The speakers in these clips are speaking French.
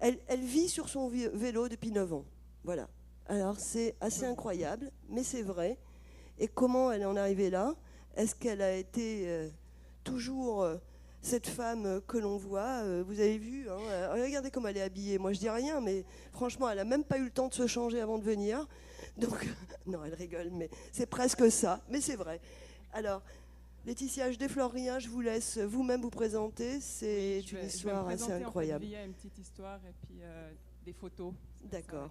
Elle vit sur son vélo depuis 9 ans. Voilà. Alors c'est assez incroyable, mais c'est vrai. Et comment elle en est arrivée là? Est-ce qu'elle a été toujours cette femme que l'on voit? Vous avez vu, hein, regardez comment elle est habillée. Moi je dis rien, mais franchement, elle n'a même pas eu le temps de se changer avant de venir. Donc, non, elle rigole, mais c'est presque ça. Mais c'est vrai. Alors, Laetitia, je déflore rien, je vous laisse vous-même vous présenter. C'est une histoire assez incroyable. Il y a une petite histoire et puis des photos. D'accord.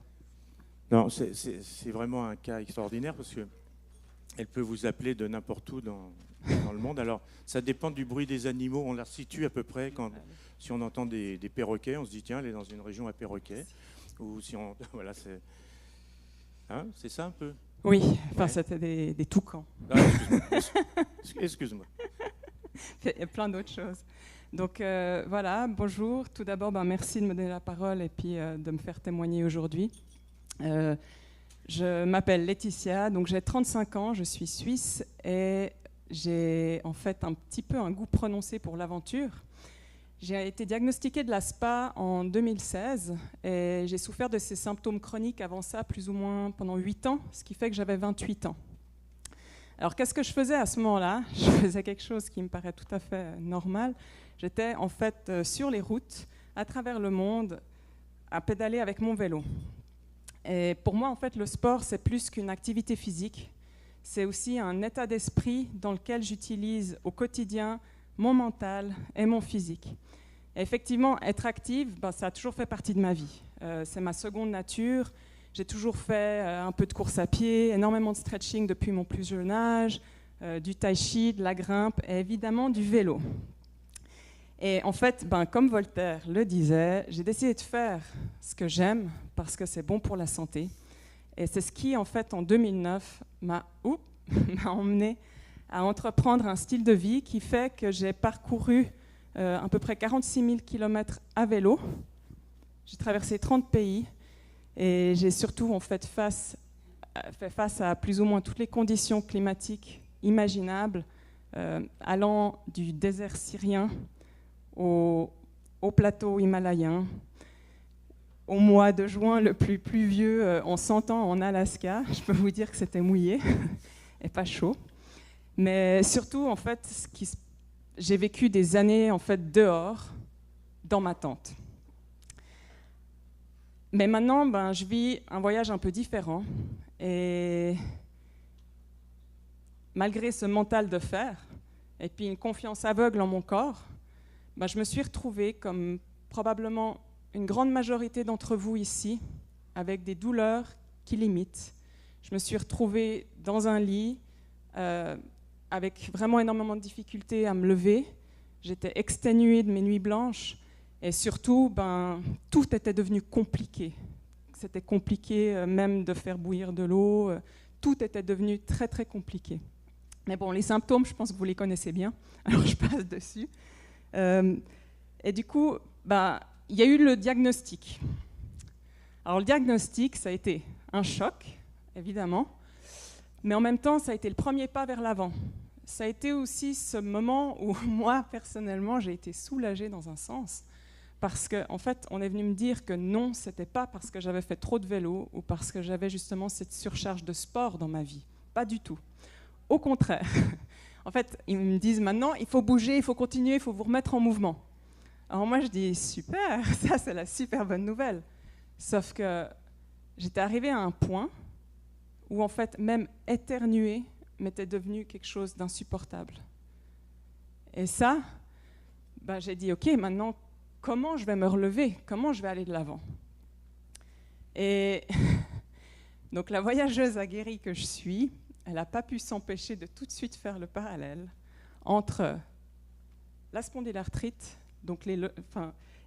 Non, c'est vraiment un cas extraordinaire parce qu'elle peut vous appeler de n'importe où dans le monde. Alors, ça dépend du bruit des animaux. On la situe à peu près si on entend des perroquets, on se dit tiens, elle est dans une région à perroquets. Ou si on, voilà, c'est ça un peu. Oui, enfin ouais. C'était des toucans. Ah, excuse-moi. Il y a plein d'autres choses. Donc voilà, bonjour. Tout d'abord, merci de me donner la parole et puis de me faire témoigner aujourd'hui. Je m'appelle Laetitia, donc j'ai 35 ans, je suis suisse et j'ai en fait un petit peu un goût prononcé pour l'aventure. J'ai été diagnostiquée de l'ASPA en 2016 et j'ai souffert de ces symptômes chroniques avant ça plus ou moins pendant 8 ans, ce qui fait que j'avais 28 ans. Alors qu'est-ce que je faisais à ce moment-là? Je faisais quelque chose qui me paraît tout à fait normal. J'étais en fait sur les routes, à travers le monde, à pédaler avec mon vélo. Et pour moi, en fait, le sport, c'est plus qu'une activité physique. C'est aussi un état d'esprit dans lequel j'utilise au quotidien mon mental et mon physique. Et effectivement, être active, ça a toujours fait partie de ma vie. C'est ma seconde nature. J'ai toujours fait un peu de course à pied, énormément de stretching depuis mon plus jeune âge, du tai chi, de la grimpe et évidemment du vélo. Et en fait, comme Voltaire le disait, j'ai décidé de faire ce que j'aime parce que c'est bon pour la santé. Et c'est ce qui, en fait, en 2009, m'a emmené à entreprendre un style de vie qui fait que j'ai parcouru à peu près 46 000 km à vélo. J'ai traversé 30 pays et j'ai surtout en fait fait face à plus ou moins toutes les conditions climatiques imaginables, allant du désert syrien au plateau himalayen, au mois de juin le plus pluvieux en 100 ans en Alaska. Je peux vous dire que c'était mouillé et pas chaud. Mais surtout, en fait, j'ai vécu des années en fait, dehors, dans ma tente. Mais maintenant, je vis un voyage un peu différent. Et malgré ce mental de fer, et puis une confiance aveugle en mon corps, je me suis retrouvée, comme probablement une grande majorité d'entre vous ici, avec des douleurs qui limitent. Je me suis retrouvée dans un lit, avec vraiment énormément de difficultés à me lever. J'étais exténuée de mes nuits blanches et surtout, tout était devenu compliqué. C'était compliqué même de faire bouillir de l'eau. Tout était devenu très, très compliqué. Mais bon, les symptômes, je pense que vous les connaissez bien, alors je passe dessus. Et du coup, il y a eu le diagnostic. Alors le diagnostic, ça a été un choc, évidemment, mais en même temps, ça a été le premier pas vers l'avant. Ça a été aussi ce moment où moi, personnellement, j'ai été soulagée dans un sens, parce qu'en fait, on est venu me dire que non, ce n'était pas parce que j'avais fait trop de vélo ou parce que j'avais justement cette surcharge de sport dans ma vie. Pas du tout. Au contraire. En fait, ils me disent maintenant, il faut bouger, il faut continuer, il faut vous remettre en mouvement. Alors moi, je dis, super, ça c'est la super bonne nouvelle. Sauf que j'étais arrivée à un point où en fait, même éternuer m'était devenu quelque chose d'insupportable. Et ça, j'ai dit, ok, maintenant, comment je vais me relever? Comment je vais aller de l'avant? Et donc la voyageuse aguerrie que je suis, elle n'a pas pu s'empêcher de tout de suite faire le parallèle entre la spondylarthrite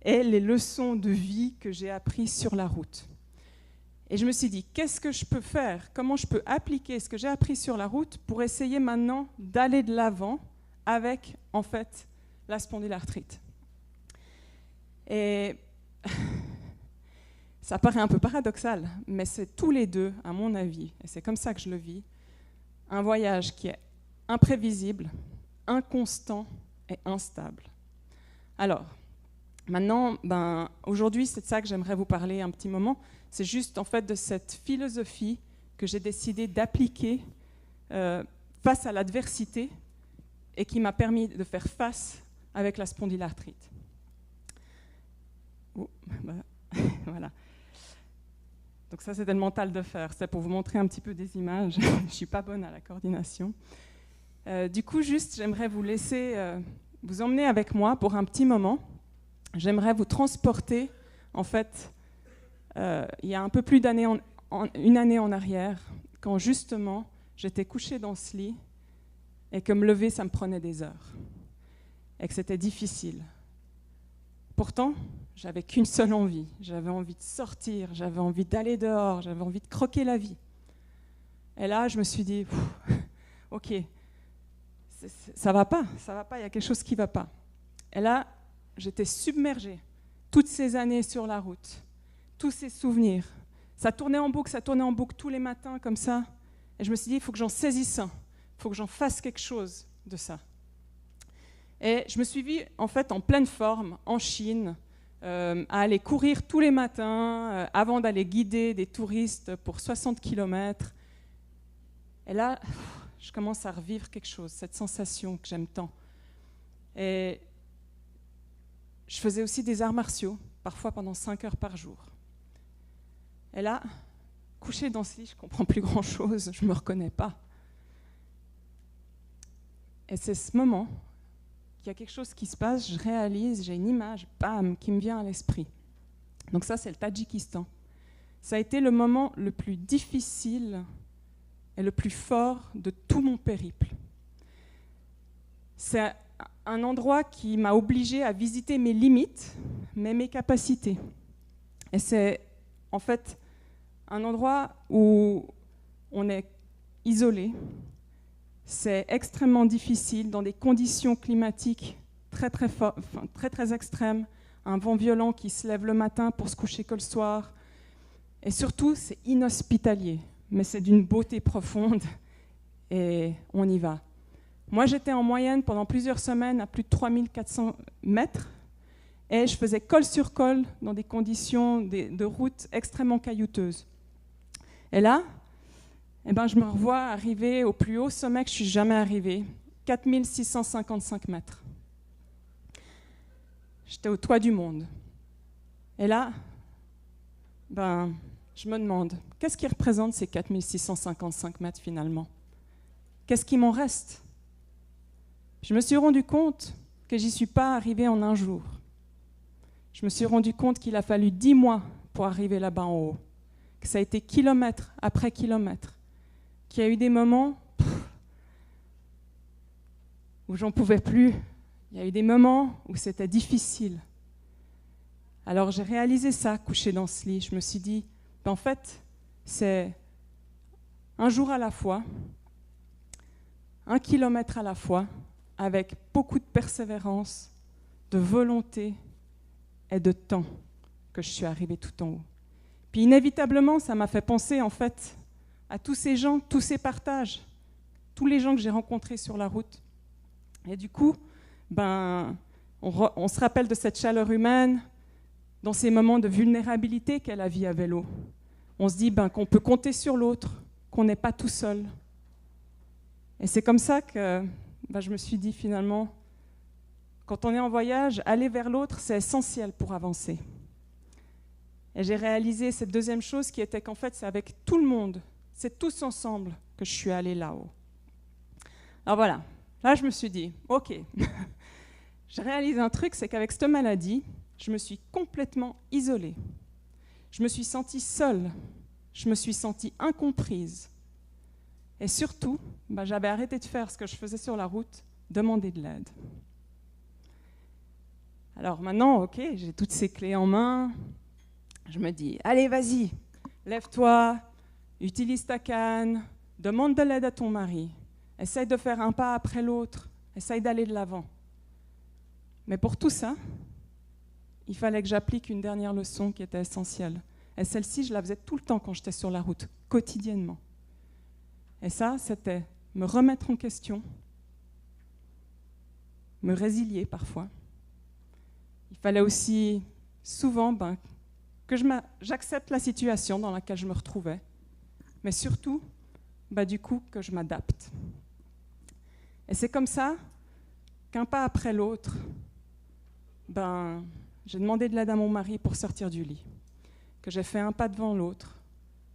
et les leçons de vie que j'ai apprises sur la route. Et je me suis dit, qu'est-ce que je peux faire? Comment je peux appliquer ce que j'ai appris sur la route pour essayer maintenant d'aller de l'avant avec, en fait, la spondylarthrite? Et ça paraît un peu paradoxal, mais c'est tous les deux, à mon avis, et c'est comme ça que je le vis, un voyage qui est imprévisible, inconstant et instable. Alors, Maintenant, aujourd'hui, c'est de ça que j'aimerais vous parler un petit moment. C'est juste en fait de cette philosophie que j'ai décidé d'appliquer face à l'adversité et qui m'a permis de faire face avec la spondylarthrite. Voilà. Donc ça, c'était le mental de fer. C'est pour vous montrer un petit peu des images. Je ne suis pas bonne à la coordination. Du coup, juste, j'aimerais vous laisser vous emmener avec moi pour un petit moment. J'aimerais vous transporter, en fait, il y a un peu plus une année en arrière, quand justement, j'étais couchée dans ce lit et que me lever, ça me prenait des heures. Et que c'était difficile. Pourtant, j'avais qu'une seule envie. J'avais envie de sortir, j'avais envie d'aller dehors, j'avais envie de croquer la vie. Et là, je me suis dit, ok, ça va pas, il y a quelque chose qui va pas. Et là, j'étais submergée. Toutes ces années sur la route, tous ces souvenirs. Ça tournait en boucle tous les matins comme ça. Et je me suis dit, il faut que j'en saisisse un, il faut que j'en fasse quelque chose de ça. Et je me suis vue en fait en pleine forme, en Chine, à aller courir tous les matins avant d'aller guider des touristes pour 60 km. Et là, je commence à revivre quelque chose, cette sensation que j'aime tant. Et je faisais aussi des arts martiaux, parfois pendant 5 heures par jour. Et là, couchée dans ce lit, je ne comprends plus grand-chose, je ne me reconnais pas. Et c'est ce moment qu'il y a quelque chose qui se passe, je réalise, j'ai une image, bam, qui me vient à l'esprit. Donc ça, c'est le Tadjikistan. Ça a été le moment le plus difficile et le plus fort de tout mon périple. C'est un endroit qui m'a obligée à visiter mes limites, mais mes capacités. Et c'est en fait un endroit où on est isolé. C'est extrêmement difficile dans des conditions climatiques très extrêmes, un vent violent qui se lève le matin pour se coucher que le soir. Et surtout, c'est inhospitalier, mais c'est d'une beauté profonde et on y va. Moi, j'étais en moyenne pendant plusieurs semaines à plus de 3400 mètres et je faisais col sur col dans des conditions de route extrêmement caillouteuses. Et là, je me revois arriver au plus haut sommet que je suis jamais arrivée, 4655 mètres. J'étais au toit du monde. Et là, je me demande, qu'est-ce qui représente ces 4655 mètres finalement? Qu'est-ce qui m'en reste? Je me suis rendu compte que j'y suis pas arrivée en un jour. Je me suis rendu compte qu'il a fallu 10 mois pour arriver là-bas en haut, que ça a été kilomètre après kilomètre, qu'il y a eu des moments où j'en pouvais plus, il y a eu des moments où c'était difficile. Alors j'ai réalisé ça, couché dans ce lit, je me suis dit, en fait, c'est un jour à la fois, 1 kilomètre à la fois, avec beaucoup de persévérance, de volonté et de temps que je suis arrivée tout en haut. Puis inévitablement, ça m'a fait penser en fait à tous ces gens, tous ces partages, tous les gens que j'ai rencontrés sur la route. Et du coup, on se rappelle de cette chaleur humaine dans ces moments de vulnérabilité qu'est la vie à vélo. On se dit qu'on peut compter sur l'autre, qu'on n'est pas tout seul. Et c'est comme ça que je me suis dit finalement, quand on est en voyage, aller vers l'autre, c'est essentiel pour avancer. Et j'ai réalisé cette deuxième chose qui était qu'en fait, c'est avec tout le monde, c'est tous ensemble que je suis allée là-haut. Alors voilà, là je me suis dit, ok, j'ai réalisé un truc, c'est qu'avec cette maladie, je me suis complètement isolée. Je me suis sentie seule, je me suis sentie incomprise. Et surtout, j'avais arrêté de faire ce que je faisais sur la route, demander de l'aide. Alors maintenant, ok, j'ai toutes ces clés en main. Je me dis, allez, vas-y, lève-toi, utilise ta canne, demande de l'aide à ton mari. Essaye de faire un pas après l'autre, essaye d'aller de l'avant. Mais pour tout ça, il fallait que j'applique une dernière leçon qui était essentielle. Et celle-ci, je la faisais tout le temps quand j'étais sur la route, quotidiennement. Et ça, c'était me remettre en question, me résilier parfois, il fallait aussi souvent que j'accepte la situation dans laquelle je me retrouvais, mais surtout, du coup, que je m'adapte. Et c'est comme ça qu'un pas après l'autre, j'ai demandé de l'aide à mon mari pour sortir du lit, que j'ai fait un pas devant l'autre.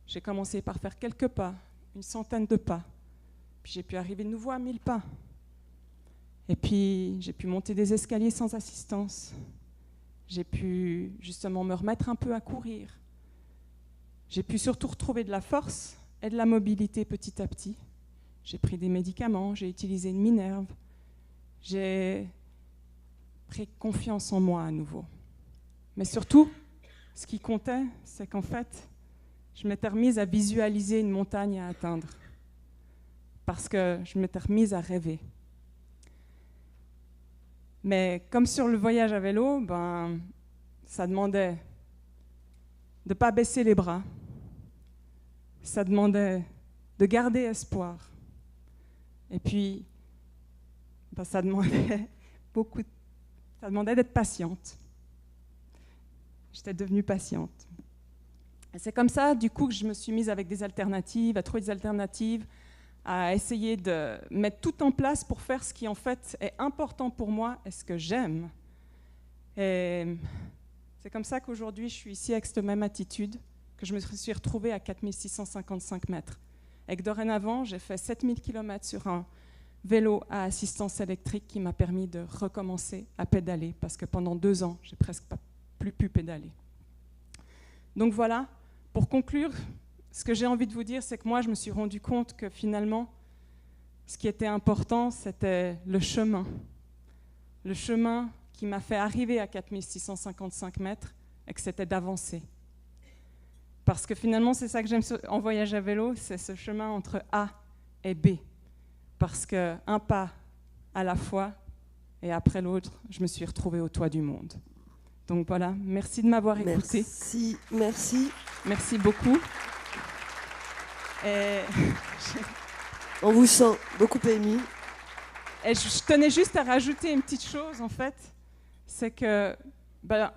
J'ai commencé par faire quelques pas, une centaine de pas, puis j'ai pu arriver de nouveau à 1000 pas. Et puis j'ai pu monter des escaliers sans assistance. J'ai pu justement me remettre un peu à courir. J'ai pu surtout retrouver de la force et de la mobilité petit à petit. J'ai pris des médicaments, j'ai utilisé une Minerve. J'ai pris confiance en moi à nouveau. Mais surtout, ce qui comptait, c'est qu'en fait, je m'étais remise à visualiser une montagne à atteindre. Parce que je m'étais remise à rêver. Mais comme sur le voyage à vélo, ça demandait de ne pas baisser les bras. Ça demandait de garder espoir. Et puis, ça demandait ça demandait d'être patiente. J'étais devenue patiente. Et c'est comme ça, du coup, que je me suis mise avec des alternatives, à trouver des alternatives, à essayer de mettre tout en place pour faire ce qui, en fait, est important pour moi et ce que j'aime. Et c'est comme ça qu'aujourd'hui, je suis ici avec cette même attitude, que je me suis retrouvée à 4655 mètres. Et que dorénavant, j'ai fait 7000 km sur un vélo à assistance électrique qui m'a permis de recommencer à pédaler, parce que pendant 2 ans, j'ai presque plus pu pédaler. Donc voilà, pour conclure, ce que j'ai envie de vous dire, c'est que moi, je me suis rendu compte que finalement, ce qui était important, c'était le chemin. Le chemin qui m'a fait arriver à 4655 mètres et que c'était d'avancer. Parce que finalement, c'est ça que j'aime en voyage à vélo, c'est ce chemin entre A et B. Parce qu'un pas à la fois et après l'autre, je me suis retrouvée au toit du monde. Donc voilà, merci de m'avoir écouté. Merci. Merci beaucoup. Et on vous sent beaucoup ému. Et je tenais juste à rajouter une petite chose, en fait. C'est que,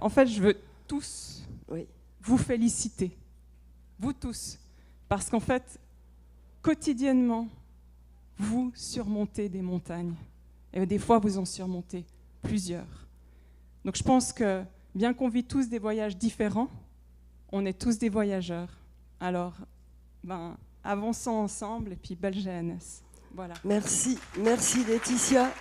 en fait, je veux tous vous féliciter. Vous tous. Parce qu'en fait, quotidiennement, vous surmontez des montagnes. Et des fois, vous en surmontez plusieurs. Donc je pense que, bien qu'on vit tous des voyages différents, on est tous des voyageurs. Alors, avançons ensemble et puis belle GNS. Voilà. Merci Laetitia.